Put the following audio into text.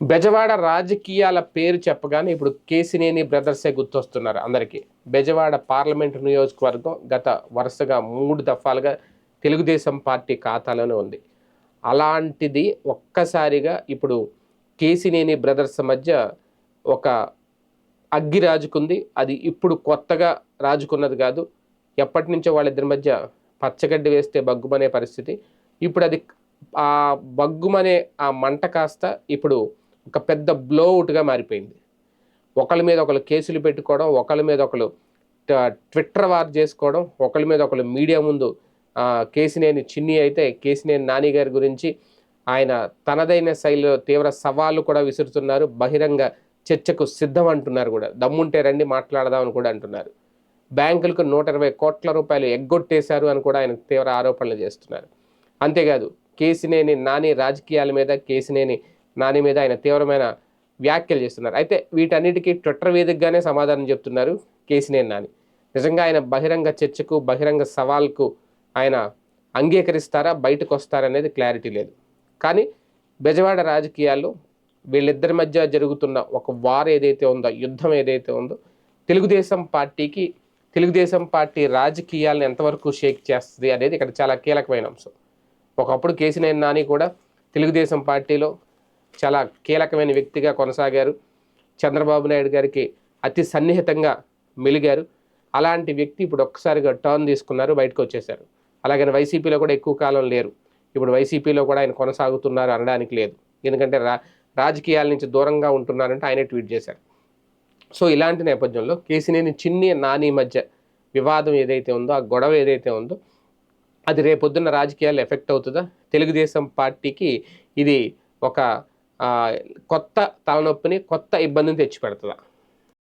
బెజవాడ రాజకీయాల పేరు చెప్పగానే ఇప్పుడు కేసినేని బ్రదర్సే గుర్తొస్తున్నారు అందరికీ. బెజవాడ పార్లమెంటు నియోజకవర్గం గత వరుసగా 3 దఫాలుగా తెలుగుదేశం పార్టీ ఖాతాలోనే ఉంది. అలాంటిది ఒక్కసారిగా ఇప్పుడు కేసినేని బ్రదర్స్ మధ్య ఒక అగ్గి రాజుకుంది. అది ఇప్పుడు కొత్తగా రాజుకున్నది కాదు. ఎప్పటినుంచో వాళ్ళిద్దరి మధ్య పచ్చగడ్డి వేస్తే బగ్గుమనే పరిస్థితి. ఇప్పుడు అది ఆ బగ్గుమనే ఆ మంట కాస్త ఇప్పుడు ఒక పెద్ద బ్లోఅవుట్‌గా మారిపోయింది. ఒకళ్ళ మీద ఒకళ్ళు కేసులు పెట్టుకోవడం, ఒకళ్ళ మీద ఒకళ్ళు ట్విట్టర్ వార్ చేసుకోవడం, ఒకళ్ళ మీద ఒకళ్ళు మీడియా ముందు కేసినేని చిన్ని అయితే కేసినేని నాని గారి గురించి ఆయన తనదైన శైలిలో తీవ్ర సవాళ్ళు కూడా విసురుతున్నారు. బహిరంగ చర్చకు సిద్ధం అంటున్నారు కూడా. దమ్ముంటే రండి మాట్లాడదాం అని కూడా అంటున్నారు. బ్యాంకులకు 120 కోట్ల రూపాయలు ఎగ్గొట్టేశారు అని కూడా ఆయన తీవ్ర ఆరోపణలు చేస్తున్నారు. అంతేకాదు కేసినేని నాని రాజకీయాల మీద, కేసినేని నాని మీద ఆయన తీవ్రమైన వ్యాఖ్యలు చేస్తున్నారు. అయితే వీటన్నిటికీ ట్విట్టర్ వేదికగానే సమాధానం చెప్తున్నారు కేసినేని నాని. నిజంగా ఆయన బహిరంగ చర్చకు, బహిరంగ సవాల్కు ఆయన అంగీకరిస్తారా, బయటకు వస్తారనేది క్లారిటీ లేదు. కానీ బెజవాడ రాజకీయాల్లో వీళ్ళిద్దరి మధ్య జరుగుతున్న ఒక వార్ ఏదైతే ఉందో, యుద్ధం ఏదైతే ఉందో, తెలుగుదేశం పార్టీకి, తెలుగుదేశం పార్టీ రాజకీయాలను ఎంతవరకు షేక్ చేస్తుంది అనేది ఇక్కడ చాలా కీలకమైన అంశం. ఒకప్పుడు కేసినేని నాని కూడా తెలుగుదేశం పార్టీలో చాలా కీలకమైన వ్యక్తిగా కొనసాగారు. చంద్రబాబు నాయుడు గారికి అతి సన్నిహితంగా మెలిగారు. అలాంటి వ్యక్తి ఇప్పుడు ఒక్కసారిగా టర్న్ తీసుకున్నారు, బయటకు వచ్చేశారు. అలాగని వైసీపీలో కూడా ఎక్కువ కాలం లేరు. ఇప్పుడు వైసీపీలో కూడా ఆయన కొనసాగుతున్నారు అనడానికి లేదు. ఎందుకంటే రాజకీయాల నుంచి దూరంగా ఉంటున్నారంటే ఆయనే ట్వీట్ చేశారు. సో ఇలాంటి నేపథ్యంలో కేసినేని చిన్ని నాని మధ్య వివాదం ఏదైతే ఉందో, ఆ గొడవ ఏదైతే ఉందో, అది రేపొద్దున్న రాజకీయాలు ఎఫెక్ట్ అవుతుందా? తెలుగుదేశం పార్టీకి ఇది ఒక కొత్త తలనొప్పిని, కొత్త ఇబ్బందిని తెచ్చిపెడుతుందా?